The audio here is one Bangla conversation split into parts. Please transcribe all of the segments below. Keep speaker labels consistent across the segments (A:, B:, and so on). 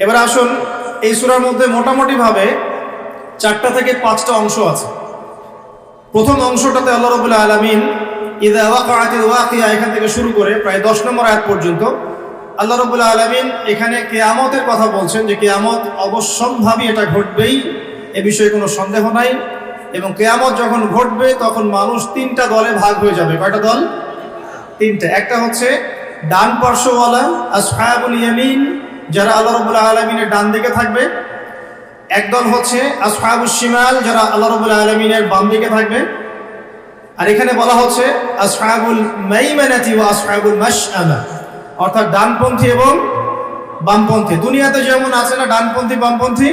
A: এবার আসুন, এই সূরার মধ্যে মোটামুটিভাবে 4টা থেকে 5টা অংশ আছে। প্রথম অংশটাতে আল্লাহ রাব্বুল আলামিন ইযা ওয়াকাআতিল ওয়াকিয়া এখান থেকে শুরু করে প্রায় 10 নম্বর আয়াত পর্যন্ত আল্লাহ রাব্বুল আলামিন এখানে কিয়ামতের কথা বলছেন, যে কিয়ামত অবশ্যম্ভাবী, এটা ঘটবেই, এ বিষয়ে কোনো সন্দেহ নাই। এবং কিয়ামত যখন ঘটবে তখন মানুষ 3টা দলে ভাগ হয়ে যাবে। কয়টা দল? 3টা। একটা হচ্ছে ডান পার্শ্বওয়ালা আসহাবুল ইয়ামিন, যারা আল্লাহ রাব্বুল আলামিনের ডান দিকে থাকবে। একদল হচ্ছে আসহাবুশ শিমাল, যারা আল্লাহ রাব্বুল আলামিনের বাম দিকে থাকবে। আর এখানে বলা হচ্ছে আসহাবুল মাইমানাতি ওয়া আসহাবুল মাশআমা, অর্থাৎ ডানপন্থী এবং বামপন্থী। দুনিয়াতে যেমন আছে না ডানপন্থী বামপন্থী,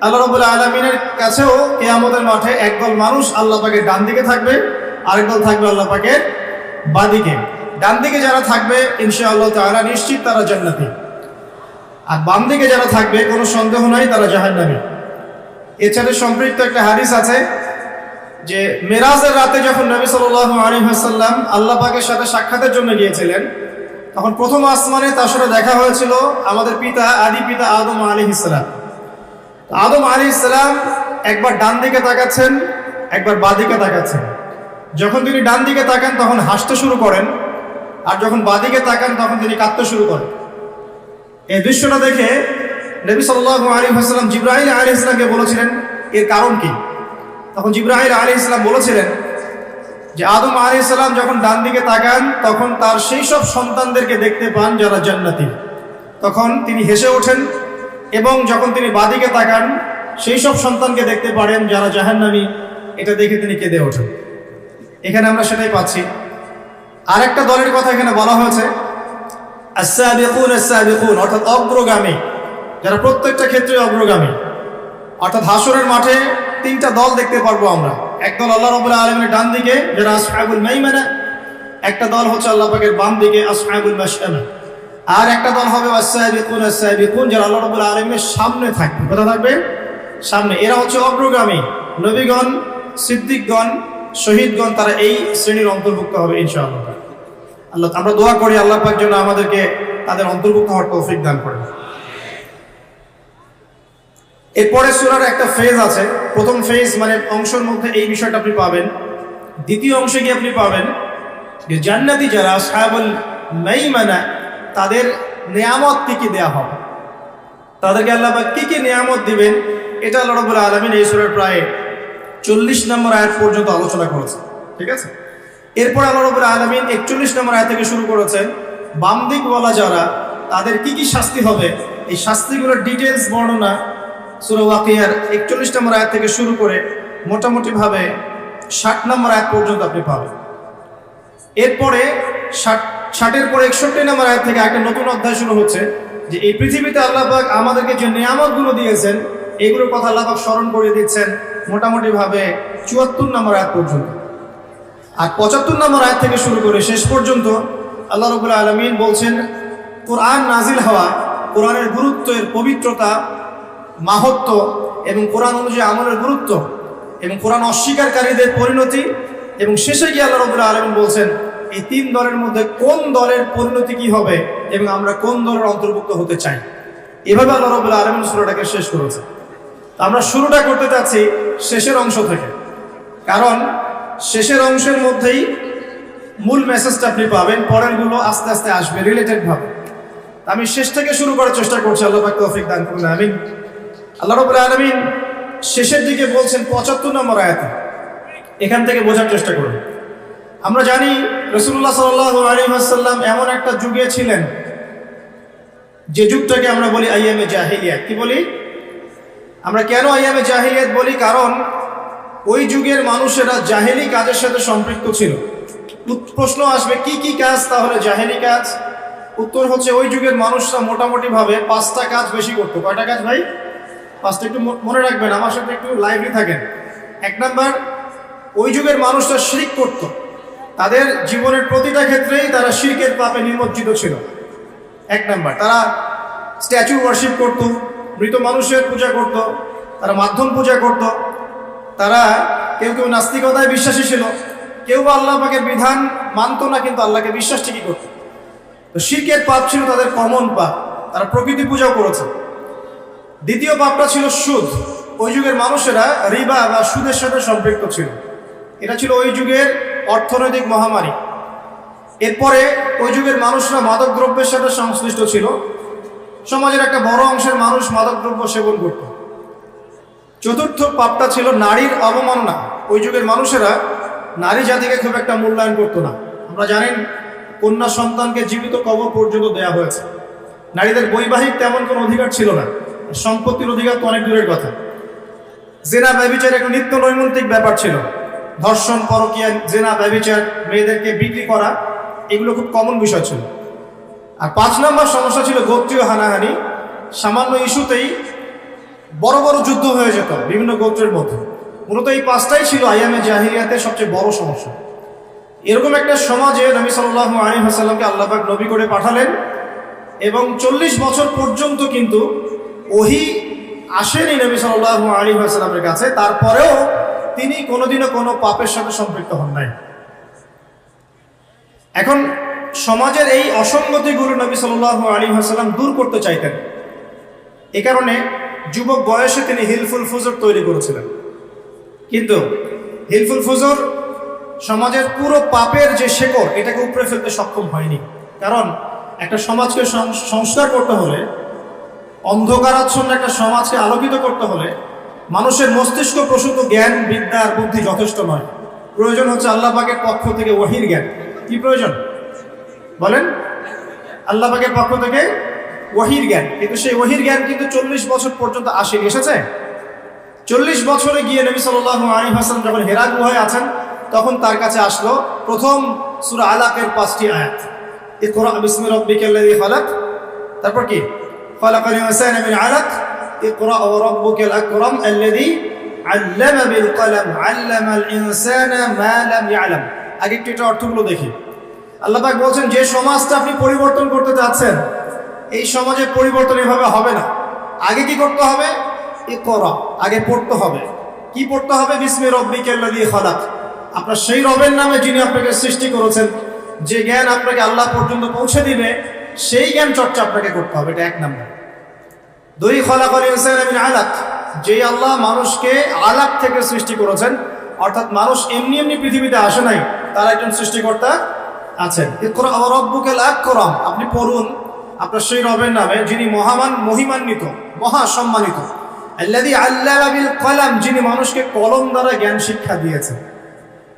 A: আল্লাহ রাব্বুল আলামিনের কাছেও কিয়ামতের মাঠে একদল মানুষ আল্লাহ পাকের ডান দিকে থাকবে, আরেকদল থাকবে আল্লাহ পাকের বাঁ দিকে। ডান দিকে যারা থাকবে ইনশাআল্লাহ তাআলা নিশ্চিত তারা জান্নাতি, আর বাম দিকে যারা থাকবে কোনো সন্দেহ নাই তারা জাহান্নামী। এর সাথে সম্পৃক্ত একটা হাদিস আছে যে মেরাজের রাতে যখন নবী সাল্লাল্লাহু আলাইহি ওয়াসাল্লাম আল্লাহ পাকের সাথে সাক্ষাতের জন্য গিয়েছিলেন, তখন প্রথম আসমানে তার সাথে দেখা হয়েছিল আমাদের পিতা, আদি পিতা আদম আলাইহিস সালাম। আদম আলাইহিস সালাম একবার ডান দিকে তাকাচ্ছেন, একবার বাঁ দিকে তাকাচ্ছেন। যখন তিনি ডান দিকে তাকান তখন হাসতে শুরু করেন, আর যখন বাঁ দিকে তাকান তখন তিনি কাঁদতে শুরু করেন। এই দৃশ্যটা দেখে নবী সাল্লাল্লাহু আলাইহি ওয়াসাল্লাম জিবরাইল আলাইহিস সালামকে বলেছিলেন এর কারণ কি। তখন জিবরাইল আলাইহিস সালাম বলেছিলেন যে আদম আলাইহিস সালাম যখন ডান দিকে তাকান তখন তার সেই সব সন্তানদেরকে দেখতে পান যারা জান্নাতি, তখন তিনি হেসে ওঠেন। এবং যখন তিনি বাঁ দিকে তাকান সেই সব সন্তানকে দেখতে পারেন যারা জাহান্নামী, এটা দেখে তিনি কেঁদে ওঠেন। এখানে আমরা সেটাই পাচ্ছি। আরেকটা দলের কথা এখানে বলা হয়েছে আস-সাবিকুন আস-সাবিকুন, অর্থাৎ অগ্রগামী, যারা প্রত্যেকটা ক্ষেত্রে অগ্রগামী। অর্থাৎ হাসরের মাঠে 3টা দল দেখতে পারবো আমরা। একদল আল্লাহ রাব্বুল আলামিনের ডান দিকে, যারা আসহাবুল মাইমানা। একটা দল হচ্ছে আল্লাহ পাকের বাম দিকে, আসহাবুল মাশআমা। আর একটা দল হবে আস-সাবিকুন আস-সাবিকুন, যারা আল্লাহ রাব্বুল আলামিনের সামনে থাকবে। কোথায় থাকবে? সামনে। এরা হচ্ছে অগ্রগামী। নবীগণ, সিদ্দিকগণ, শহীদগণ, তারা এই শ্রেণীর অন্তর্ভুক্ত হবে ইনশাআল্লাহ। আল্লাহ, আমরা দোয়া করি আল্লাহ পাক যেন আমাদেরকে তাদের অন্তর্ভুক্ত হওয়ার তৌফিক দান করেন। এরপরে সূরার একটা ফেজ আছে। প্রথম ফেজ মানে অংশের মধ্যে এই বিষয়টা আপনি পাবেন। দ্বিতীয় অংশে গিয়ে আপনি পাবেন যে জান্নাতি যারা আসহাবুল মাইমানা, তাদের নিয়ামত কি কি দেয়া হবে, তাদেরকে আল্লাহ পাক কি কি নিয়ামত দিবেন, এটা আল্লাহ রাব্বুল আলামিন এই সূরার প্রায় 40 নম্বর আয়াত পর্যন্ত আলোচনা করেছে। ঠিক আছে। এরপর আল্লাহ রাব্বুল আলামিন 41 নম্বর আয়াত থেকে শুরু করেছেন বাম দিকওয়ালা যারা, তাদের কি কি শাস্তি হবে, এই শাস্তিগুলোর ডিটেইলস বর্ণনা সূরা ওয়াকিয়ার 41 নম্বর আয়াত থেকে শুরু করে মোটামুটিভাবে 60 নম্বর আয়াত পর্যন্ত আপনি পাবেন। এরপরে 60-এর পরে 61 নম্বর আয়াত থেকে একটা নতুন অধ্যায় শুরু হচ্ছে, যে এই পৃথিবীতে আল্লাহ পাক আমাদেরকে যে নিয়ামতগুলো দিয়েছেন এগুলোর কথা আল্লাহ পাক স্মরণ করে দিচ্ছেন মোটামুটিভাবে 74 নম্বর আয়াত পর্যন্ত। আর 75 নম্বর আয়াত থেকে শুরু করে শেষ পর্যন্ত আল্লাহ রাব্বুল আলামিন বলছেন কোরআন নাজিল হওয়া, কোরআনের গুরুত্ব, এর পবিত্রতা, মাহাত্ম্য এবং কোরআন অনুযায়ী আমলের গুরুত্ব এবং কোরআন অস্বীকারীদের পরিণতি। এবং শেষে গিয়ে আল্লাহ রাব্বুল আলামিন বলছেন এই 3 দলের মধ্যে কোন দলের পরিণতি কি হবে এবং আমরা কোন দলের অন্তর্ভুক্ত হতে চাই। এভাবে আল্লাহ রাব্বুল আলামিন সূরাটাকে শেষ করেছে। আমরা শুরুটা করতে চাচ্ছি শেষের অংশ থেকে, কারণ শেষের অংশের মধ্যেই মূল মেসেজটা আপনি পাবেন, পরেরগুলো আস্তে আস্তে আসবে রিলেটেড ভাবে। আমি শেষ থেকে শুরু করার চেষ্টা করছি, আল্লাহ পাক তৌফিক দান করুন, আমিন। আল্লাহ রাব্বুল আলামিন শেষের দিকে বলছেন 75 নম্বর আয়াতে, এখান থেকে বোঝার চেষ্টা করুন। আমরা জানি রাসূলুল্লাহ সাল্লাল্লাহু আলাইহি ওয়াসাল্লাম এমন একটা যুগে ছিলেন যে যুগটাকে আমরা বলি আইয়ামে জাহিলিয়াত। কি বলি আমরা? কেন আইয়ামে জাহিলিয়াত বলি? কারণ ওই যুগের মানুষেরা জাহেলি কাজের সাথে সম্পৃক্ত ছিল। প্রশ্ন আসবে কি কি কাজ তাহলে জাহেলি কাজ? উত্তর হচ্ছে ওই যুগের মানুষরা মোটামুটি ভাবে 5টা কাজ বেশি করতো। কয়টা কাজ ভাই? 5টা। একটু মনে রাখবেন, আমার সাথে একটু লাইভলি থাকেন। 1 নাম্বার, ওই যুগের মানুষরা শিরক করত। তাদের জীবনের প্রতিটা ক্ষেত্রেই তারা শিরকের পাপে নিমজ্জিত ছিল। 1 নাম্বার, তারা স্ট্যাচু ওয়ার্শিপ করত, মৃত মানুষের পূজা করত, তারা মাধ্যম পূজা করত, তারা কেউ কেউ নাস্তিকতায় বিশ্বাসী ছিল, কেউ বা আল্লাহ পাকের বিধান মানত না কিন্তু আল্লাহকে বিশ্বাস ঠিকই করত। তো শিরকের পাপ ছিল তাদের কমন পাপ। তারা প্রকৃতি পূজাও করেছে। দ্বিতীয় পাপটা ছিল সুদ। ওই যুগের মানুষেরা রিবা বা সুদের সাথে সম্পৃক্ত ছিল। এটা ছিল ওই যুগের অর্থনৈতিক মহামারী। এরপরে ওই যুগের মানুষরা মাদক দ্রব্যের সাথে সংশ্লিষ্ট ছিল। সমাজের একটা বড় অংশের মানুষ মাদক দ্রব্য সেবন করত। চতুর্থ পাপটা ছিল নারীর অবমাননা। ওই যুগের মানুষেরা নারী জাতিকে খুব একটা মূল্যায়ন করতো না। আমরা জানেন কন্যা সন্তানকে জীবিত কবর পর্যন্ত দেয়া হয়েছে। নারীদের বৈবাহিক তেমন কোনো অধিকার ছিল না, সম্পত্তির অধিকার তো অনেক দূরের কথা। জেনা ব্যভিচার একটা নিত্য নৈমিত্তিক ব্যাপার ছিল। ধর্ষণ, পরকীয়া, জেনা, ব্যভিচার, মেয়েদেরকে বিক্রি করা, এগুলো খুব কমন বিষয় ছিল। আর 5 নম্বর সমস্যা ছিল গোত্রীয় হানাহানি। সামান্য ইস্যুতেই বড় বড় যুদ্ধ হয়ে যেত বিভিন্ন গোত্রের মধ্যে। মূলত এই 5টাই ছিল আইয়ামে জাহিলিয়াতের সবচেয়ে বড় সমস্যা। এরকম একটা সমাজে নবী সাল্লাল্লাহু আলাইহি ওয়াসাল্লামকে আল্লাহ পাক নবী করে পাঠালেন এবং 40 বছর পর্যন্ত কিন্তু ওহী আসেনি নবী সাল্লাল্লাহু আলাইহি ওয়াসাল্লামের কাছে। তারপরেও তিনি কোনোদিনও কোনো পাপের সাথে সম্পৃক্ত হন নাই। এখন সমাজের এই অসঙ্গতিগুলো নবী সাল্লাল্লাহু আলাইহি ওয়াসাল্লাম দূর করতে চাইতেন। এ কারণে যুবক বয়সে তিনি হিলফুল ফুজর তৈরি করেছিলেন। কিন্তু হিলফুল ফুজর সমাজের পুরো পাপের যে শেকড়, এটাকে উপড়ে ফেলতে সক্ষম হয়নি। কারণ একটা সমাজকে সংস্কার করতে হলে, অন্ধকারাচ্ছন্ন একটা সমাজকে আলোকিত করতে হলে মানুষের মস্তিষ্ক প্রসূত জ্ঞান, বিদ্যা আর বুদ্ধি যথেষ্ট নয়। প্রয়োজন হচ্ছে আল্লাহ পাকের পক্ষ থেকে ওহীর জ্ঞান। কি প্রয়োজন বলেন? আল্লাহ পাকের পক্ষ থেকে ওহীর জ্ঞান। কিন্তু সেই ওহীর জ্ঞান কিন্তু 40 বছর পর্যন্ত আসেনি। এসেছে 40 বছরে গিয়ে নবী সাল্লাল্লাহু আলাইহি ওয়াসাল্লাম যখন হেরা গুহায় আছেন, তখন তার কাছে আসলো প্রথম সূরা আলাকের 5টি আয়াত। ইকরা বিসমি রাব্বিকাল্লাযী খালাক, তারপর কি খালাকাল ইনসানা মিন আলাক, ইকরা ওয়া রাব্বুকাল আকরাম আল্লাযী আল্লামা বিল কলম আল্লামাল ইনসানা মা লাম ইয়ালাম। আগে একটু এটা অর্থগুলো দেখি। আল্লাহ পাক বলছেন, যে সমাজটা আপনি পরিবর্তন করতে চাচ্ছেন, এই সমাজে পরিবর্তন এভাবে হবে না। আগে কি করতে হবে? ইকরা, আগে পড়তে হবে। কি পড়তে হবে? বিসমি রাব্বিকাল্লাযী খালাক, আপনার সেই রবের নামে যিনি আপনাকে সৃষ্টি করেছেন। যে জ্ঞান আপনাকে আল্লাহ পর্যন্ত পৌঁছে দিবে, সেই জ্ঞান চর্চা আপনাকে করতে হবে। এটা 1 নম্বর। 2, খালাকাল ইনসানা মিন আলাক, যে আল্লাহ মানুষকে আলাক থেকে সৃষ্টি করেছেন, অর্থাৎ মানুষ এমনি এমনি পৃথিবীতে আসে নাই, তার একজন সৃষ্টিকর্তা আছেন। ইকরা ওয়া রাব্বুকাল আকরাম, আপনি পড়ুন আপনার সেই রবের নামে যিনি মহামান, মহিমান্বিত, মহা সম্মানিত। আল্লাযী আল্লামা বিল কলম, যিনি মানুষকে কলম দ্বারা জ্ঞান শিক্ষা দিয়েছেন।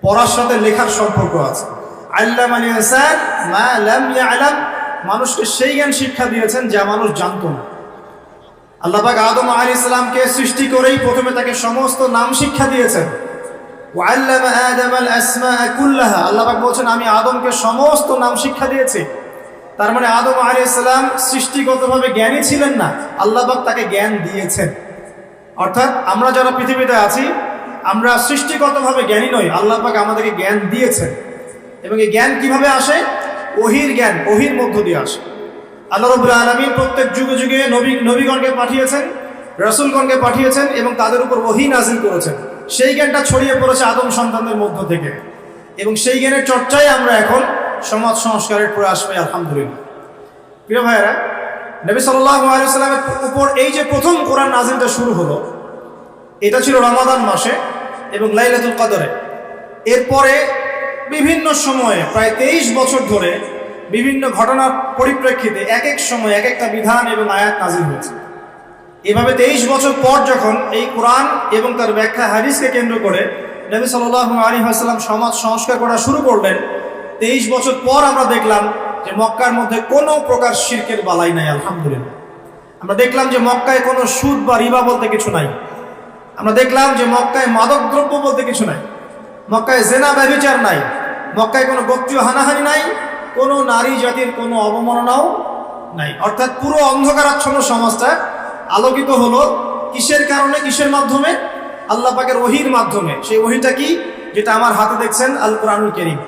A: পড়ার সাথে লেখার সম্পর্ক আছে। আল্লামাল ইনসান মা লাম ইয়ালাম, মানুষকে সেই জ্ঞান শিক্ষা দিয়েছেন যা মানুষ জানতো না। আল্লাহ পাক আদম আলাইহিস সালামকে সৃষ্টি করেই প্রথমে তাকে সমস্ত নাম শিক্ষা দিয়েছেন। ওয়া আল্লামা আদামাল আসমাআ কুল্লাহা, আল্লাহ পাক বলেন আমি আদমকে সমস্ত নাম শিক্ষা দিয়েছি। তার মানে আদম আলাইহিস সালাম সৃষ্টিগতভাবে জ্ঞানী ছিলেন না, আল্লাহ পাক তাকে জ্ঞান দিয়েছেন। অর্থাৎ আমরা যারা পৃথিবীতে আছি, আমরা সৃষ্টিগতভাবে জ্ঞানী নই, আল্লাহ পাক আমাদেরকে জ্ঞান দিয়েছেন। এবং এই জ্ঞান কিভাবে আসে? ওহীর জ্ঞান, ওহীর মধ্য দিয়ে আসে। আল্লাহ রাব্বুল আলামিন প্রত্যেক যুগে যুগে নবীগণকে পাঠিয়েছেন, রাসূলগণকে পাঠিয়েছেন এবং তাদের উপর ওহী নাযিল করেছেন। সেই জ্ঞানটা ছড়িয়ে পড়েছে আদম সন্তানদের মধ্য থেকে, এবং সেই জ্ঞানের চর্চায় আমরা এখন সমাজ সংস্কারের প্রয়াস পাই, আলহামদুলিল্লাহ। প্রিয় ভাইয়েরা, নবী সাল্লাল্লাহু আলাইহি ওয়াসাল্লামের উপর এই যে প্রথম কোরআন নাযিলটা শুরু হলো, এটা ছিল রমাদান মাসে এবং লাইলাতুল কদরে। এরপরে বিভিন্ন সময়ে প্রায় 23 বছর ধরে বিভিন্ন ঘটনার পরিপ্রেক্ষিতে এক এক সময় এক একটা বিধান এবং আয়াত নাযিল হয়েছে। এভাবে 23 বছর পর যখন এই কোরআন এবং তার ব্যাখ্যা হাদিসকে কেন্দ্র করে নবী সাল্লাল্লাহু আলাইহি ওয়াসাল্লাম সমাজ সংস্কার করা শুরু করলেন, 23 বছর পর আমরা দেখলাম যে মক্কার মধ্যে কোনো প্রকার শিরকের বালাই নাই, আলহামদুলিল্লাহ। আমরা দেখলাম যে মক্কায় কোনো সুদ বা রিবা বলতে কিছু নাই। আমরা দেখলাম যে মক্কায় মাদক দ্রব্য বলতে কিছু নাই, মক্কায় জেনা ব্যভিচার নাই, মক্কায় কোনো গোত্রীয় হানাহানি নাই, কোনো নারী জাতির কোনো অবমাননাও নাই। অর্থাৎ পুরো অন্ধকারাচ্ছন্ন সমাজটা আলোকিত হলো কিসের কারণে, কিসের মাধ্যমে? আল্লাহ পাকের ওহীর মাধ্যমে। সেই ওহীটা কি? যেটা আমার হাতে দেখছেন, আল কোরআনুল কারীম।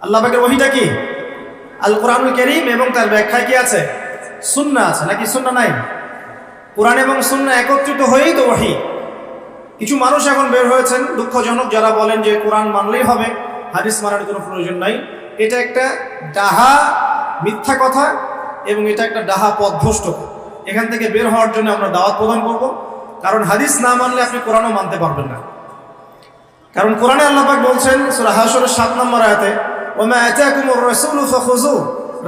A: আল্লাহ পাকের ওহীটা কি? আল কোরআনুল কারীম, এবং তার ব্যাখ্যায় কি আছে? সুন্নাহ আছে। নাকি সুন্নাহ নাই? কোরআন এবং সুন্নাহ একত্রিত হয়েই তো ওহী। কিছু মানুষ এখন বের হয়েছেন দুঃখজনক, যারা বলেন যে কোরআন মানলেই হবে, হাদিস মানার কোনো প্রয়োজন নাই। এটা একটা ডাহা মিথ্যা কথা এবং এটা একটা ডাহা পথভ্রষ্ট। এখান থেকে বের হওয়ার জন্য আমরা দাওয়াত প্রদান করব। কারণ হাদিস না মানলে আপনি কোরআনও মানতে পারবেন না। কারণ কোরআনে আল্লাহ পাক বলছেন সূরা হাশরের 7 নম্বর আয়াতে, ওয়া মা আতাকুমুর রাসূলু ফাখুযু,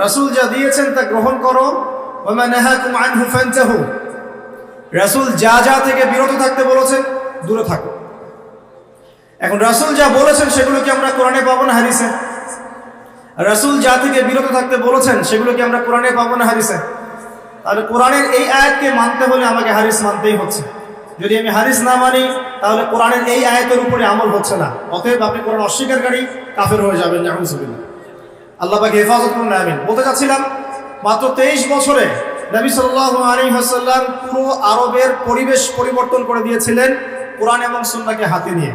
A: রাসূল যা দিয়েছেন তা গ্রহণ করো, ওয়া মা নাহাকুম আনহু ফান্তাহু, রাসূল যা যা থেকে বিরত থাকতে বলেছেন দূরে থাকো। এখন রাসূল যা বলেছেন সেগুলো কি আমরা কোরআনে পাবো না হাদিসে? রাসূল যা থেকে বিরত থাকতে বলেছেন সেগুলো কি আমরা কোরআনে পাবো না হাদিসে? তাহলে কোরআনের এই আয়াতকে মানতে হলে আমাকে হাদিস মানতেই হচ্ছে। যদি আমি হাদিস না মানি তাহলে কোরআনের এই আয়াতের উপরে আমল হচ্ছে না। অতএব আপনি কোরআন অস্বীকারী কাফের হয়ে যাবেন। নাউযুবিল্লাহ, আল্লাহ পাক হেফাজত করুন। আমিন। বলতে চাচ্ছিলাম, মাত্র 23 বছরে নবী সাল্লাল্লাহু আলাইহি ওয়াসাল্লাম পুরো আরবের পরিবেশ পরিবর্তন করে দিয়েছিলেন কোরআন এবং সুন্নাহকে হাতে নিয়ে।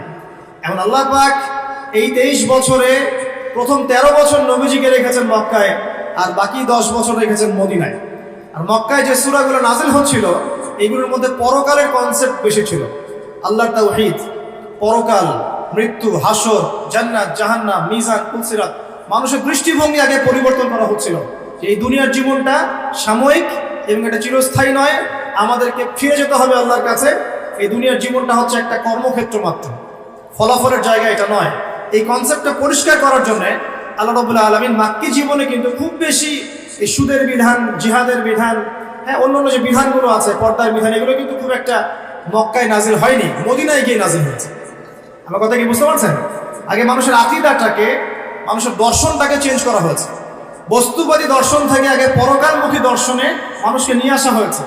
A: এখন আল্লাহ পাক এই 23 বছরে প্রথম 13 বছর নবীজিকে রেখেছেন মক্কায়, আর বাকি 10 বছর রেখেছেন মদিনায়। আর মক্কায় যে সূরাগুলো নাজিল হচ্ছিল এইগুলোর মধ্যে পরকালের কনসেপ্ট বেশি ছিল। আল্লাহর তাওহীদ, পরকাল, মৃত্যু, হাসর, জান্নাত, জাহান্নাম, মিজান, পুলসিরাত, মানুষের দৃষ্টিভঙ্গি আগে পরিবর্তন করা হচ্ছিল যে এই দুনিয়ার জীবনটা সাময়িক এবং এটা চিরস্থায়ী নয়, আমাদেরকে ফিরে যেতে হবে আল্লাহর কাছে। এই দুনিয়ার জীবনটা হচ্ছে একটা কর্মক্ষেত্র মাত্র, ফলাফলের জায়গা এটা নয়। এই কনসেপ্টটা পরিষ্কার করার জন্য আল্লাহ রাব্বুল আলামিন মাক্কি জীবনে কিন্তু খুব বেশি এই সুদের বিধান, জিহাদের বিধান, অন্যান্য যে বিধানগুলো আছে, পর্দার বিধান, এগুলো কিন্তু খুব একটা মক্কায় নাজিল হয়নি, মদিনায় গিয়ে নাজিল হয়েছে। আমার কথা কি বুঝতে পারছেন? আগে মানুষের আকীদাটাকে, মানুষের দর্শনটাকে চেঞ্জ করা হয়েছে। বস্তুবাদী দর্শন থেকে আগে পরকালমুখী দর্শনে মানুষকে নিয়ে আসা হয়েছে,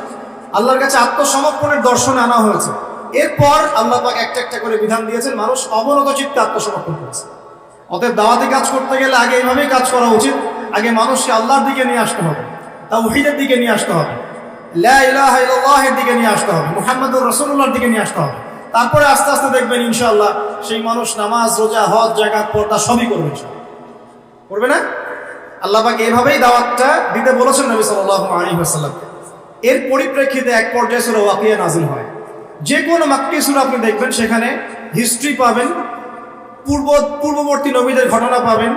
A: আল্লাহর কাছে আত্মসমর্পণের দর্শনে আনা হয়েছে। এরপর আল্লাহ পাক একটা একটা করে বিধান দিয়েছেন, মানুষ অবনত চিত্তে আত্মসমর্পণ করেছে। অতএব দাওয়াতি কাজ করতে গেলে আগে এইভাবেই কাজ করা উচিত। আগে মানুষকে আল্লাহর দিকে নিয়ে আসতে হবে, তাওহীদের দিকে নিয়ে আসতে হবে, লা ইলাহা ইল্লাল্লাহের দিকে নিয়ে আসতে হবে, মুহাম্মদুর রাসূলুল্লাহর দিকে নিয়ে আসতে হবে। তারপরে আস্তে আস্তে দেখবেন ইনশাআল্লাহ সেই মানুষ নামাজ, রোজা, হজ, যাকাত, পর্দা সবই করবে। ইনশাআল্লাহ করবে না? আল্লাহ পাক এভাবেই দাওয়াতটা দিতে বলেছেন নবী সাল্লাল্লাহু আলাইহি ওয়াসাল্লামকে। এর পরিপ্রেক্ষিতে এক পর্যায়ে সূরা ওয়াকিয়া নাযিল হয়। যে কোনো মাক্কি সূরা আপনি দেখবেন সেখানে হিস্ট্রি পাবেন, পূর্ববর্তী নবীদের ঘটনা পাবেন,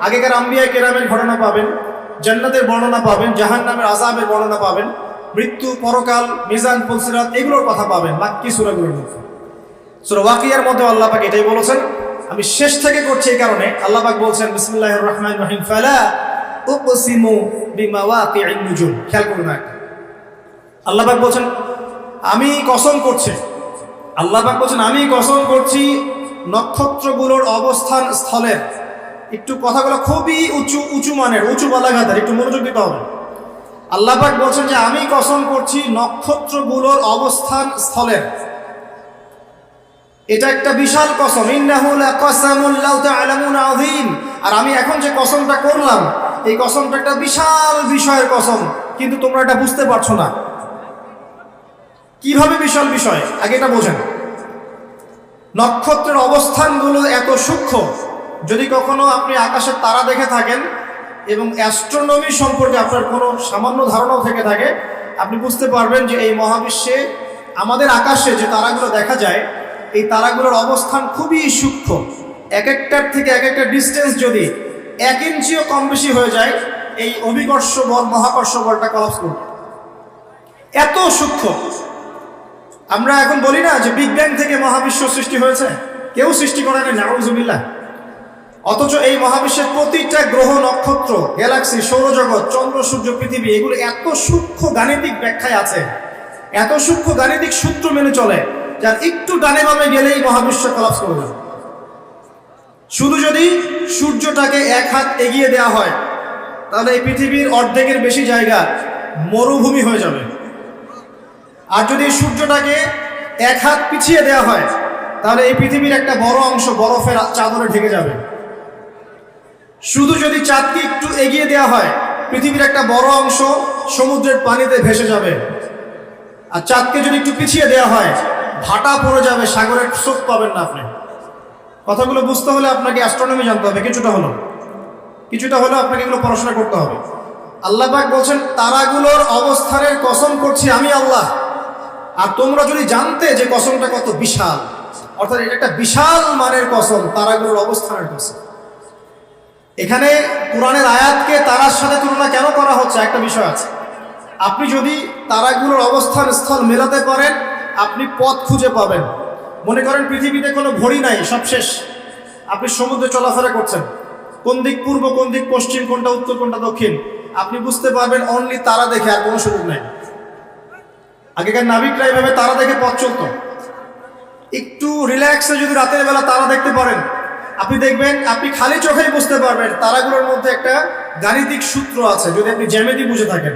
A: আগেকার আম্বিয়া কেরামের ঘটনা পাবেন, জান্নাতের বর্ণনা পাবেন, জাহান্নামের আযাবের বর্ণনা পাবেন, মৃত্যু, পরকাল, মিজান, পুলসিরাত, এগুলোর কথা পাবেন মাক্কি সূরাগুলোর মধ্যে। সূরা ওয়াকিয়ার মধ্যে আল্লাহ পাক এটাই বলেছেন। আমি শেষ থেকে করছি এই কারণে, আল্লাহ পাক বলছেন বিসমিল্লাহির রহমানির রহিম, ফালা উকসিমু বিমাওয়াকি'ন নুজুম। খেয়াল করুন, আল্লাহ পাক বলছেন আমি কসম করছি, আল্লাহ পাক বলছেন আমি কসম করছি নক্ষত্রগুলোর অবস্থান স্থলের। একটু কথাগুলো খুবই উঁচু মানের, উঁচু বালাঘাতের, একটু মনোযোগ দিতে হবে। আল্লাহ পাক বলছেন যে আমি কসম করছি নক্ষত্রগুলোর অবস্থান স্থলের। এটা একটা বিশাল কসম। ইন্নাহু লাকাসামুন লাউ তা'লামুন আযীম। আর আমি এখন যে কসমটা করলাম এই কসমটা একটা বিশাল বিষয়ের কসম, কিন্তু তোমরা এটা বুঝতে পারছো না। কিভাবে বিশাল বিষয় আগে এটা বোঝেন। নক্ষত্রের অবস্থানগুলো এত সূক্ষ্ম, যদি কখনো আপনি আকাশের তারা দেখে থাকেন এবং অ্যাস্ট্রোনমি সম্পর্কে আপনার কোনো সামান্য ধারণাও থেকে থাকে, আপনি বুঝতে পারবেন যে এই মহাবিশ্বে আমাদের আকাশে যে তারাগুলো দেখা যায় এই তারাগুলোর অবস্থান খুবই সূক্ষ্ম। এক একটার থেকে এক একটা ডিস্টেন্স যদি 1 ইঞ্চিও কম বেশি হয়ে যায় এই অভিকর্ষ বল, মহাকর্ষ বলটা কলাপস করবে, এত সূক্ষ্ম। আমরা এখন বলি না যে বিজ্ঞান থেকে মহাবিশ্ব সৃষ্টি হয়েছে, কেউ সৃষ্টি করে না, নাউযুবিল্লাহ। অথচ এই মহাবিশ্বের প্রতিটা গ্রহ, নক্ষত্র, গ্যালাক্সি, সৌরজগৎ, চন্দ্র, সূর্য, পৃথিবী, এগুলো এত সূক্ষ্ম গাণিতিক ব্যাখ্যায় আছে, এত সূক্ষ্ম গাণিতিক সূত্র মেনে চলে, যার একটু ডানে বামে গেলেই মহাবিশ্ব কলাপস করে যাবে। শুধু যদি সূর্যটাকে 1 হাত এগিয়ে দেওয়া হয় তাহলে এই পৃথিবীর অর্ধেকের বেশি জায়গা মরুভূমি হয়ে যাবে। আর যদি সূর্যটাকে 1 হাত পিছিয়ে দেওয়া হয় তাহলে এই পৃথিবীর একটা বড় অংশ বরফের চাদরে ঢেকে যাবে। শুধু যদি চাঁদকে একটু এগিয়ে দেওয়া হয় পৃথিবীর একটা বড় অংশ সমুদ্রের পানিতে ভেসে যাবে। আর চাঁদকে যদি একটু পিছিয়ে দেওয়া হয় ভাটা পড়ে যাবে, সাগরের স্রোত পাবেন না আপনি। কথাগুলো বুঝতে হলে আপনাকে অ্যাস্ট্রোনমি জানতে হবে, কিছুটা হলেও আপনাকে এগুলো পড়াশোনা করতে হবে। আল্লাহ পাক বলছেন তারাগুলোর অবস্থানের কসম করছি আমি আল্লাহ। আর তোমরা যদি জানতে যে কসমটা কত বিশাল, অর্থাৎ এটা একটা বিশাল মানের কসম, তারাগুলোর অবস্থানের কসম। এখানে কোরআনের আয়াতকে তারার সাথে তুলনা কেন করা হচ্ছে একটা বিষয় আছে। আপনি যদি তারাগুলোর অবস্থান স্থল মেলাতে পারেন, আপনি পথ খুঁজে পাবেন। মনে করেন পৃথিবীতে কোনো ঘড়ি নাই, সব শেষ, আপনি সমুদ্রে চলাফেরা করছেন, কোন দিক পূর্ব, কোন দিক পশ্চিম, কোনটা উত্তর, কোনটা দক্ষিণ, আপনি বুঝতে পারবেন অনলি তারা দেখে, আর কোনো সুযোগ নাই। আগেকার নাবিকরা এইভাবে তারা দেখে পথ চলত। একটু রিল্যাক্সে যদি রাতের বেলা তারা দেখতে পারেন, আপনি দেখবেন আপনি খালি চোখেই বুঝতে পারবেন তারাগুলোর মধ্যে একটা গাণিতিক সূত্র আছে। যদি আপনি জ্যামিতি বুঝে থাকেন,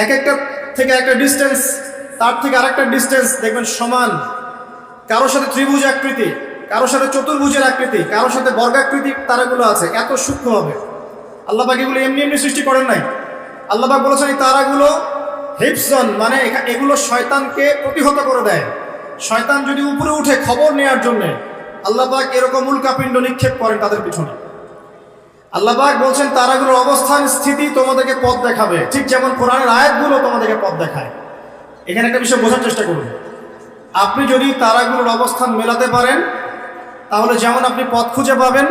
A: এক একটা থেকে একটা ডিস্টেন্স, তার থেকে আরেকটা ডিস্টেন্স দেখবেন সমান। কারোর সাথে ত্রিভুজ আকৃতি, কারোর সাথে চতুর্ভুজের আকৃতি, কারোর সাথে বর্গাকৃতি তারাগুলো আছে, এত সূক্ষ্ম হবে। আল্লাহ পাক এগুলো এমনি এমনি সৃষ্টি করেন নাই। আল্লাহ পাক বলেছেন এই তারাগুলো হিফজন, মানে এগুলো শয়তানকে প্রতিহত করে দেয়। শয়তান যদি উপরে উঠে খবর নেওয়ার জন্য আল্লাহ পাক এরকম উল্কাপিণ্ড নিক্ষেপ করেন তাদের পিছনে। আল্লাহ পাক বলছেন তারাগুলোর অবস্থান স্থিতি তোমাদেরকে পথ দেখাবে, ঠিক যেমন কোরআনের আয়াতগুলো তোমাদেরকে পথ দেখায়। এখানে একটা বিষয় বোঝার চেষ্টা করুন। আপনি যদি তারাগুলোর অবস্থান মেলাতে পারেন, তাহলে যেমন আপনি পথ খুঁজে পাবেন,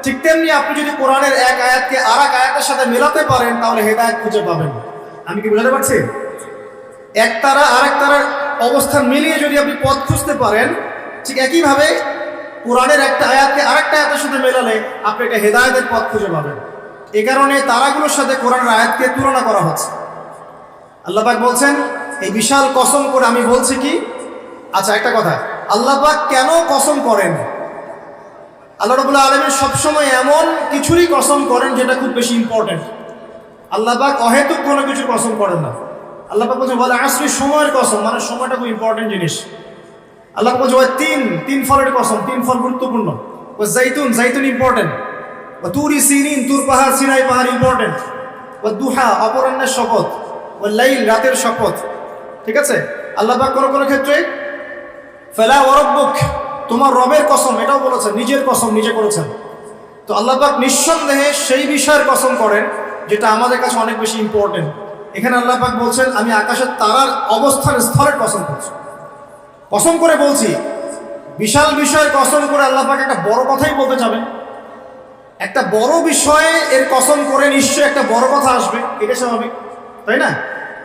A: ঠিক তেমনি আপনি যদি কোরআনের এক আয়াতকে আর এক আয়াতের সাথে মেলাতে পারেন, তাহলে হেদায়েত খুঁজে পাবেন। আমি কি বোঝাতে পারছি? এক তারা আর এক তারার অবস্থান মিলিয়ে যদি আপনি পথ খুঁজতে পারেন, ঠিক একইভাবে কোরআনের একটা আয়াতকে আরেকটা আয়াতের সাথে মেলালে আপনি একটা হেদায়েতের পথ খুঁজে পাবেন। এ কারণে তারাগুলোর সাথে কোরআনের আয়াতকে তুলনা করা হচ্ছে। আল্লাহ পাক বলছেন এই বিশাল কসম করে আমি বলছি কি, আচ্ছা একটা কথা, আল্লাহ পাক কেন কসম করেন? আল্লাহ রাব্বুল আলামিন সবসময় এমন কিছুরই কসম করেন যেটা খুব বেশি ইম্পর্টেন্ট। আল্লাহ পাক অহেতুক কোনো কিছুর কসম করেন না। আল্লাহ পাক বলছেন বলে আসলে সময়ের কসম, মানে সময়টা খুব ইম্পর্টেন্ট জিনিস। আল্লাহ পাক বলছে তিন ফলের কসম, তিন ফল গুরুত্বপূর্ণ। ও জাইতুন ইম্পর্টেন্ট। ও তুরি সিনিন, তুর পাহাড়, সিনাই পাহাড় ইম্পর্টেন্ট। ও দুহা অপরাহ্নের শপথ, ও লাইল রাতের শপথ। ঠিক আছে? আল্লাহ পাক কোনো ক্ষেত্রে ফালা ওয়া রাব্বুক, তোমার রবের কসম এটাও বলেছেন, নিজের কসম নিজে করেছেন। তো আল্লাহ পাক নিঃসন্দেহে সেই বিষয়ের কসম করেন যেটা আমাদের কাছে অনেক বেশি ইম্পর্টেন্ট। এখানে আল্লাহ পাক বলছেন আমি আকাশের তারার অবস্থান স্থলের কসম করছি, কসম করে বলছি। বিশাল বিষয়ের কসম করে আল্লাহ পাক একটা বড় কথাই বলতে যাবেন। একটা বড় বিষয়ে এর কসম করে নিশ্চয়ই একটা বড় কথা আসবে, এটা স্বাভাবিক, তাই না?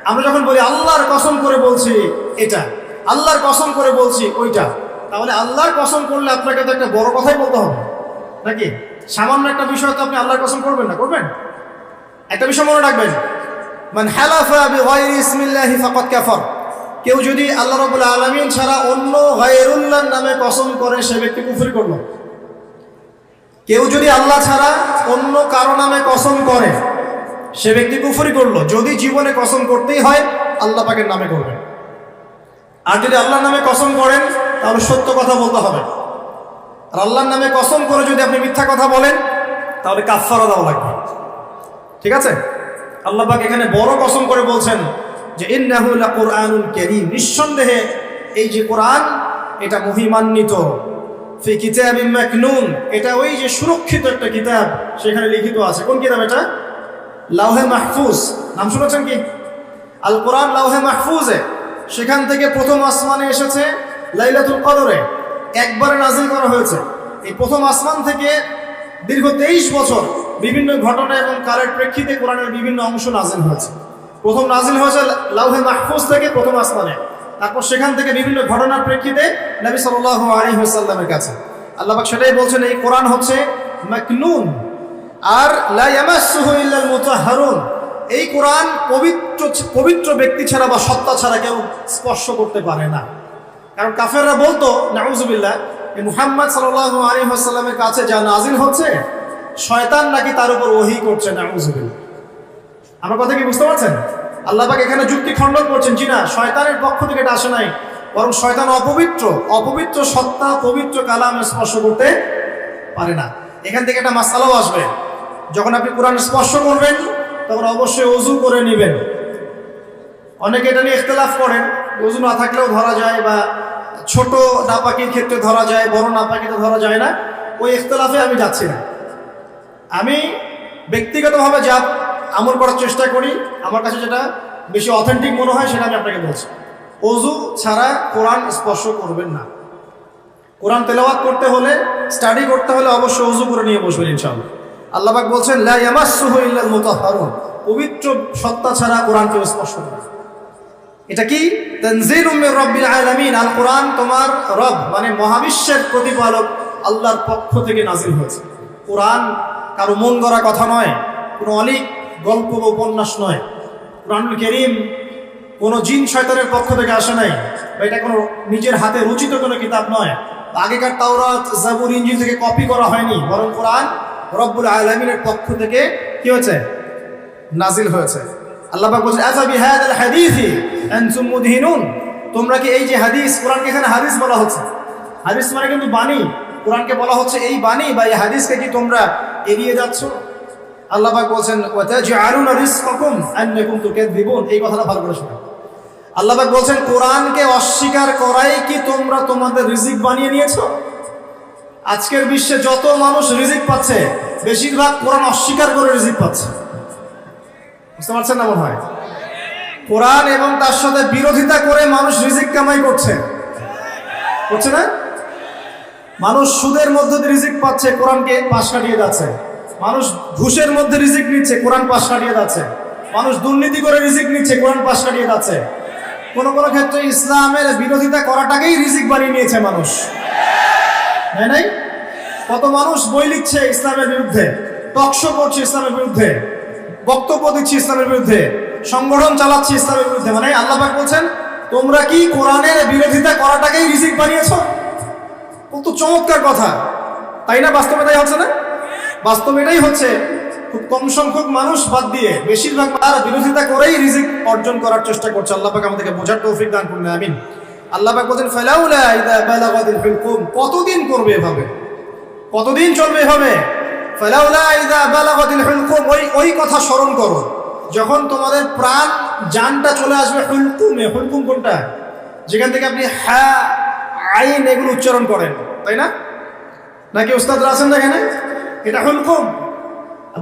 A: আমরা যখন বলি আল্লাহর কসম করে বলছি এটা, আল্লাহর কসম করে বলছি ওইটা, তাহলে আল্লাহর কসম করলে আপনাকে তো একটা বড় কথাই বলতে হবে নাকি? সামান্য একটা বিষয় তো আপনি আল্লাহর কসম করবেন না, করবেন? একটা বিষয় মনে রাখবেন, মান হালাফা বিগাইরি ইসমিল্লাহি ফাকাদ কাফার, কেউ যদি আল্লাহ রাব্বুল আলামিন ছাড়া অন্য গায়রুল্লাহর নামে কসম করে সে ব্যক্তি কুফরি করলো। কেউ যদি আল্লাহ ছাড়া অন্য কারো নামে কসম করে সে ব্যক্তি কুফরি করলো। যদি জীবনে কসম করতেই হয় আল্লাহ পাকের নামে করবেন। আর যদি আল্লাহর নামে কসম করেন তাহলে সত্য কথা বলতে হবে। আর আল্লাহর নামে কসম করে যদি আপনি মিথ্যা কথা বলেন তাহলে কাফারা দেওয়া লাগবে। ঠিক আছে? আল্লাহ পাক এখানে বড় কসম করে বলছেন যে ইন্নাহু লাকুরআনুন কারীম, নিঃসন্দেহে এই যে কোরআন এটা মহিমান্বিত। ফি কিতাবিম মাকনুন, এটা ওই যে সুরক্ষিত একটা কিতাব, সেখানে লিখিত আছে। কোন কিতাব এটা? লাওহে মাহফুজ। নাম শুনেছেন কি? আল কোরআন লাওহে মাহফুজে, সেখান থেকে প্রথম আসমানে এসেছে লাইলাতুল কদরে, একবারে নাজিল করা হয়েছে। এই প্রথম আসমান থেকে দীর্ঘ 23 বছর বিভিন্ন ঘটনা এবং কালের প্রেক্ষিতে কোরআনের বিভিন্ন অংশ নাজিল হয়েছে। প্রথম নাজিল হয়েছে লাওহে মাহফুজ থেকে প্রথম আসমানে, তারপর সেখান থেকে বিভিন্ন ঘটনার প্রেক্ষিতে নবী সাল্লাল্লাহু আলাইহি ওয়াসাল্লামের কাছে। আল্লাহ পাক সেটাই বলছেন এই কোরআন হচ্ছে মাকনুন, আর লা ইয়ামাসসুহু ইল্লাল মুতাহহারুন, এই কোরআন পবিত্র ব্যক্তি ছাড়া বা সত্তা ছাড়া কেউ স্পর্শ করতে পারে না। কারণ কাফেররা বলতো নাউযুবিল্লাহ, এই মুহাম্মদ সাল্লাল্লাহু আলাইহি ওয়াসাল্লামের কাছে যা নাজিল হচ্ছে শয়তান নাকি তার উপর ওহী করছে, নাউযুবিল্লাহ। আমার কথা কি বুঝতে পারছেন? আল্লাহ পাক এখানে যুক্তি খণ্ডন করছেন, জি না, শয়তানের পক্ষ থেকে এটা আসে নাই, বরং শয়তান অপবিত্র সত্তা পবিত্র কালামে স্পর্শ করতে পারে না। এখান থেকে একটা মাসআলাও আসবে, যখন আপনি কোরআন স্পর্শ করবেন তখন অবশ্যই ওযু করে নেবেন। অনেকে এটা নিয়ে ইখতিলাফ করেন, ওযু না থাকলেও ধরা যায়, বা ছোট নাপাকির ক্ষেত্রে ধরা যায়, বড় নাপাকিতে ধরা যায় না। ওই ইখতিলাফে আমি যাচ্ছি না। আমি ব্যক্তিগতভাবে যা আমল করার চেষ্টা করি, আমার কাছে যেটা বেশি অথেন্টিক মনে হয় সেটা আমি আপনাকে বলছি। ওযু ছাড়া কোরআন স্পর্শ করবেন না। কোরআন তেলাওয়াত করতে হলে, স্টাডি করতে হলে অবশ্যই ওযু করে নিয়ে বসবেন ইনশাআল্লাহ। আল্লাহ পাক বলছেন লা ইয়ামাসসুহু ইল্লাল মুতাহহারুন, পবিত্র সত্তা ছাড়া কোরআনকে স্পর্শ করে। এটা কি? তানজিলুম মির রাব্বিল আলামিন, আল কোরআন তোমার রব মানে মহাবিশ্বের প্রতিপালক আল্লাহর পক্ষ থেকে নাজিল হয়েছে। কোরআন কারো মন গড়া কথা নয়, কোনো অলিক গল্প বা উপন্যাস নয়। কোরআনুল কারীম কোনো জিন শয়তানের পক্ষ থেকে আসে নাই, বা এটা কোনো নিজের হাতে রচিত কোনো কিতাব নয়। আগেকার তাওরাত, জাবুর, ইনজিল থেকে কপি করা হয়নি, বরং কোরআন রব্বুল আলামিনের পক্ষ থেকে কি হয়েছে? নাজিল হয়েছে। আল্লাহ পাক বলেন আফা বিহাদাল হাদিসি আনতুম মুদহিনুন, তোমরা কি এই যে হাদিস, কোরআনকে এখানে হাদিস বলা হচ্ছে, হাদিস মানে কিন্তু বাণী, কোরআনকে বলা হচ্ছে এই বাণী বা এই হাদিসকে কি তোমরা এড়িয়ে যাচ্ছ? আল্লাহ পাক বলেন ওয়া তাজআলুনা রিজকাকুম আন্নাকুম তুকাযযিবুন, এই কথাটা ভালো করে শুনুন। আল্লাহ পাক বলেন কোরআনকে অস্বীকার করাই কি তোমরা তোমাদের রিজিক বানিয়ে নিয়েছো? আজকের বিশ্বে যত মানুষ রিজিক পাচ্ছে বেশিরভাগ কোরআন অস্বীকার করে রিজিক পাচ্ছে। বুঝতে পারছেন না? মনে হয় কোরআন এবং তার সাথে বিরোধিতা করে মানুষ রিজিক কামাই করছে না? মানুষ সুদের মধ্যে দিয়ে রিজিক পাচ্ছে, কোরআনকে পাশ কাটিয়ে যাচ্ছে। মানুষ ঘুষের মধ্যে রিজিক নিচ্ছে, কোরআন পাশ কাটিয়ে যাচ্ছে। মানুষ দুর্নীতি করে রিজিক নিচ্ছে, কোরআন পাশ কাটিয়ে যাচ্ছে। কোনো কোনো ক্ষেত্রে ইসলামের বিরোধিতা করাটাকেই রিজিক বানিয়ে নিয়েছে মানুষ, তাই নাই? কত মানুষ বই লিখছে ইসলামের বিরুদ্ধে, টকশো করছে ইসলামের বিরুদ্ধে, বক্তব্য দিচ্ছে ইসলামের বিরুদ্ধে, সংগঠন চালাচ্ছে ইসলামের বিরুদ্ধে। মানে আল্লাহ পাক বলছেন তোমরা কি কোরআনের বিরোধিতা করাটাকেই রিজিক বানিয়েছ? কত চমৎকার কথা, তাই না? বাস্তবে তাই হচ্ছে না? বাস্তবে এটাই হচ্ছে। খুব কম সংখ্যক মানুষ বাদ দিয়ে বেশিরভাগ আর বিরোধিতা করেই রিজিক অর্জন করার চেষ্টা করছে। আল্লাহ পাক আমাদেরকে বোঝার তৌফিক দান করুন, আমিন। আল্লাহ পাক বলেন ফালাউলা ইযা বালাগাতিল হুলকুম, কতদিন করবে এভাবে, কতদিন চলবে এভাবে? ফালাউলা ইযা বালাগাতিল হুলকুম, ওই কথা স্মরণ করো যখন তোমাদের প্রাণ জানটা চলে আসবে হুলকুমে। হুলকুম কোনটা? যেখান থেকে আপনি হা আইন এগুলো উচ্চারণ করেন, তাই না? নাকি ওস্তাদরা আছেন না এখানে? এটা হুলকুম।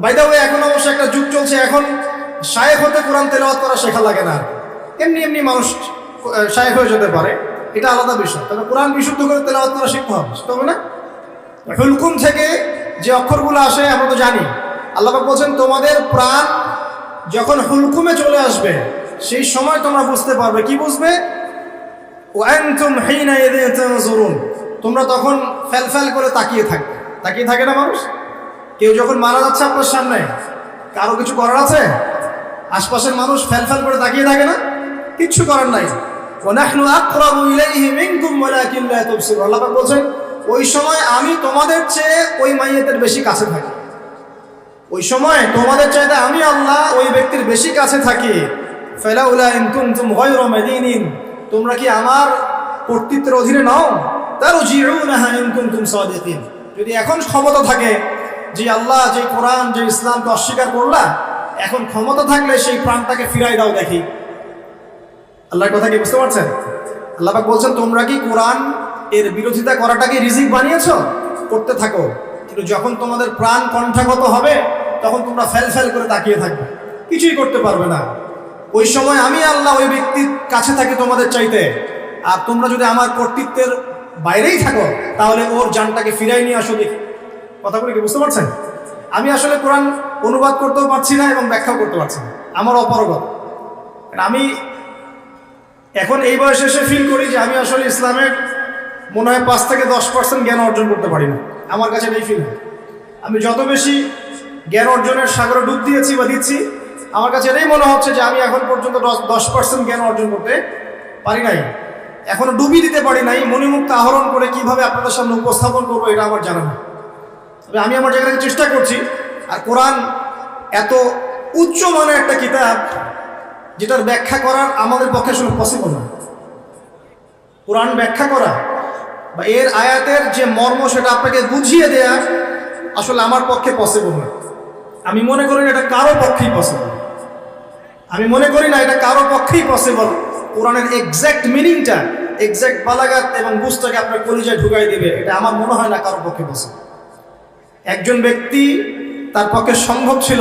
A: বাই দ্য ওয়ে, এখন অবশ্য একটা যুগ চলছে, এখন শায়েখ হতে কোরআন তেলাওয়াত করা শেখা লাগে না, এমনি এমনি মানুষ শায়েখ হয়ে যেতে পারে, এটা আলাদা বিষয়। তবে কোরআন বিশুদ্ধ করে তেলাওয়াত করা শিখতে হবে না? হুলকুম থেকে যে অক্ষরগুলো আসে আমরা তো জানি। আল্লাহ পাক বলছেন তোমাদের প্রাণ যখন হুলকুমে চলে আসবে সেই সময় তোমরা বুঝতে পারবে। কি বুঝবে? ওয়া আনতুম হিনা ইযিন তানজুরুন, তোমরা তখন ফেলফেল করে তাকিয়ে থাকে না মানুষ? কেউ যখন মারা যাচ্ছে আপনার সামনে, কারো কিছু করার আছে? আশপাশের মানুষ ফেলফেল করে তাকিয়ে থাকে না? কিচ্ছু করার নাই। ওয়া নাহনু আকরাবু ইলাইহি মিনকুম ওয়ালাকিন লা তুবসিরুন, আল্লাহ পাক বলেন ওই সময় আমি তোমাদের চেয়ে ওই মাইয়াতের বেশি কাছে থাকি। ওই সময় তোমাদের চাইতে আমি আল্লাহ ওই ব্যক্তির বেশি কাছে থাকি। ফালাউলা ইন কুনতুম গায়রা মাদিনিন, তোমরা কি আমার কর্তৃত্বের অধীনে নাও? তারজিউনাহা ইন কুনতুম সাদিকিন, যদি এখন ক্ষমতা থাকে যে আল্লাহ যে কোরআন যে ইসলামকে অস্বীকার করলা, এখন ক্ষমতা থাকলে সেই প্রাণটাকে ফিরাই দাও দেখি। আল্লাহর কথা কি বুঝতে পারছেন? আল্লাহ পাক বলছেন তোমরা কি কোরআন এর বিরোধিতা করাটাকে রিজিক বানিয়েছ? করতে থাকো, কিন্তু যখন তোমাদের প্রাণ কণ্ঠাগত হবে তখন তোমরা ফেল করে তাকিয়ে থাকবে, কিছুই করতে পারবে না। ওই সময় আমি আল্লাহ ওই ব্যক্তির কাছে থাকি তোমাদের চাইতে, আর তোমরা যদি আমার কর্তৃত্বের বাইরেই থাকো তাহলে ওর জানটাকে ফিরাই নিয়ে আসো দেখি। কথাগুলো কি বুঝতে পারছেন? আমি আসলে কোরআন অনুবাদ করতেও পারছি না এবং ব্যাখ্যাও করতে পারছি না, আমার অপারগতা। আমি এখন এই বয়সে এসে ফিল করি যে আমি আসলে ইসলামের মনে হয় 5 থেকে 10% জ্ঞান অর্জন করতে পারি না। আমার কাছে এই ফিল হয় আমি যত বেশি জ্ঞান অর্জনের সাগরে ডুব দিয়েছি বা দিচ্ছি, আমার কাছে এটাই মনে হচ্ছে যে আমি এখন পর্যন্ত 10% জ্ঞান অর্জন করতে পারি নাই, এখনো ডুবি দিতে পারি নাই। মণিমুক্ত আহরণ করে কিভাবে আপনাদের সামনে উপস্থাপন করবো এটা আমার জানা নেই, তবে আমি আমার জায়গা থেকে চেষ্টা করছি। আর কোরআন এত উচ্চ মানের একটা কিতাব যেটার ব্যাখ্যা করার আমাদের পক্ষে আসলে পসিবল না। কোরআন ব্যাখ্যা করা বা এর আয়াতের যে মর্ম সেটা আপনাকে বুঝিয়ে দেয়া আসলে আমার পক্ষে পসিবল না। আমি মনে করি না এটা কারো পক্ষেই পসিবল। কোরআনের এক্সাক্ট মিনিংটা, এক্সাক্ট বালাগাত এবং বুঝটাকে আপনার কলিজায় ঢুকাই দিবে, এটা আমার মনে হয় না কারো পক্ষে পসিবল। একজন ব্যক্তি তার পক্ষে সম্ভব ছিল,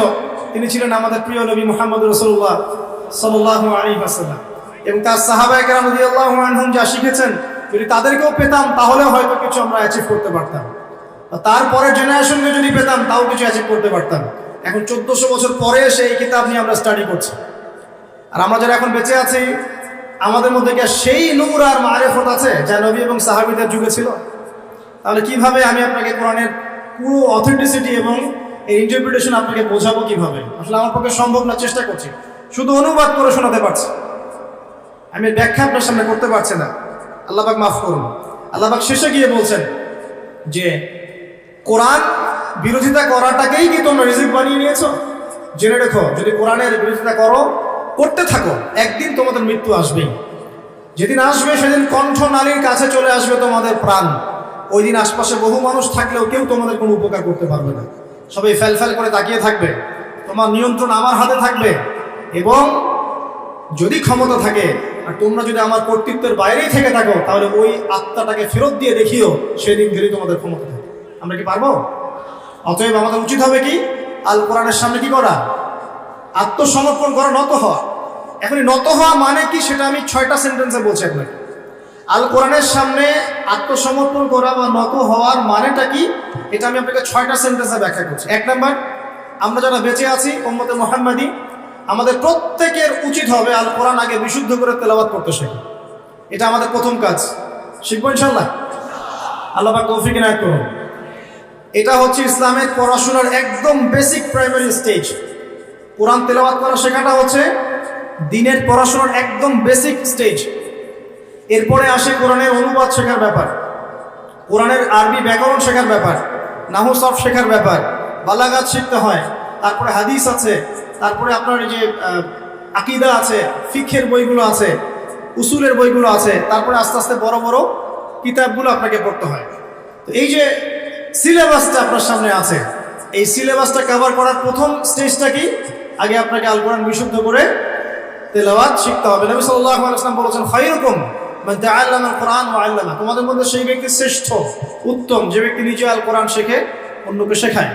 A: তিনি ছিলেন আমাদের প্রিয় নবী মুহাম্মদ রাসূলুল্লাহ সাল্লাল্লাহু আলাইহি ওয়াসাল্লাম, এবং তার সাহাবায়ে কেরাম রাদিয়াল্লাহু আনহুম যা শিখেছেন যদি তাদেরকেও পেতাম তাহলে হয়তো কিছু আমরা অ্যাচিভ করতে পারতাম। তারপরের জেনারেশনকে যদি পেতাম তাও কিছু অ্যাচিভ করতে পারতাম। এখন 1400 বছর পরে এসে এই কিতাব নিয়ে আমরা স্টাডি করছি। আর আমরা যারা এখন বেঁচে আছি, আমাদের মধ্যে কি সেই নূর আর মারিফত আছে যা নবী এবং সাহাবীদের যুগে ছিল? তাহলে কিভাবে আমি আপনাকে কোরআনের পুরো অথেন্টিসিটি এবং এই ইন্টারপ্রিটেশন আপনাকে বোঝাবো কিভাবে? আসলে আমার পক্ষে সম্ভব না, চেষ্টা করছি, শুধু অনুবাদ করে শোনাতে পারছি, আমি ব্যাখ্যা আপনার সামনে করতে পারছি না। আল্লাহ পাক মাফ করুন। আল্লাহ পাক শেষে গিয়ে বলছেন যে কোরআন বিরোধিতা করাটাকেই কি তোমরা রিজিক বানিয়ে নিয়েছো? জেনে রেখো, যদি কোরআনের বিরোধিতা করতে থাকো, একদিন তোমাদের মৃত্যু আসবেই। যেদিন আসবে সেদিন কণ্ঠনালীর কাছে চলে আসবে তোমাদের প্রাণ। ওই দিন আশপাশে বহু মানুষ থাকলেও কেউ তোমাদের কোনো উপকার করতে পারবে না। সবাই ফ্যাল করে তাকিয়ে থাকবে। তোমার নিয়ন্ত্রণ আমার হাতে থাকবে, এবং যদি ক্ষমতা থাকে আর তোমরা যদি আমার কর্তৃত্বের বাইরেই থেকে থাকো, তাহলে ওই আত্মাটাকে ফেরত দিয়ে দেখিও সেদিন যদি তোমাদের ক্ষমতা থাকে। আমরা কি পারবো? অতএব আমাদের উচিত হবে কি, আল কোরআনের সামনে কি করা? আত্মসমর্পণ করা, নত হওয়া। এখন নত হওয়া মানে কি সেটা আমি 6টা সেন্টেন্সে বলছি আপনাকে। আল কোরআনের সামনে আত্মসমর্পণ করা বা নত হওয়ার মানেটা কি, এটা আমি আপনাকে 6টা সেন্টেন্সে ব্যাখ্যা করছি। 1 নাম্বার, আমরা যারা বেঁচে আছি উম্মতে মুহাম্মাদি, আমাদের প্রত্যেকের উচিত হবে আল কোরআন আগে বিশুদ্ধ করে তেলাওয়াত করতে শেখা। এটা আমাদের প্রথম কাজ। শিখবো ইনশাআল্লাহ। আল্লাহ পাক তৌফিক ইনায়াত করুন। এটা হচ্ছে ইসলামের পড়াশোনার একদম বেসিক প্রাইমারি স্টেজ। কোরআন তেলাওয়াত করা শেখাটা হচ্ছে দিনের পড়াশোনার একদম বেসিক স্টেজ। এরপরে আসে কোরআনের অনুবাদ শেখার ব্যাপার, কোরআনের আরবি ব্যাকরণ শেখার ব্যাপার, নাহু সরফ শেখার ব্যাপার, বালাগাত শিখতে হয়, তারপরে হাদিস আছে, তারপরে আপনার যে আকীদা আছে, ফিকহের বইগুলো আছে, উসুলের বইগুলো আছে, তারপরে আস্তে আস্তে বড় বড় কিতাবগুলো আপনাকে পড়তে হয়। তো এই যে সিলেবাসটা আপনার সামনে আছে, এই সিলেবাসটা কভার করার প্রথম স্টেজটা কি? আগে আপনাকে আল কোরআন বিশুদ্ধ করে তেলাওয়াত শিখতে হবে। নবী সাল্লাল্লাহু আলাইহি ওয়াসাল্লাম বলেছেন, খায়রুকুম মান তাআল্লামা আল কোরআন ওয়া আল্লামা। তোমাদের মধ্যে সেই ব্যক্তি শ্রেষ্ঠ, উত্তম, যে ব্যক্তি নিজে আল কোরআন শেখে, অন্যকে শেখায়।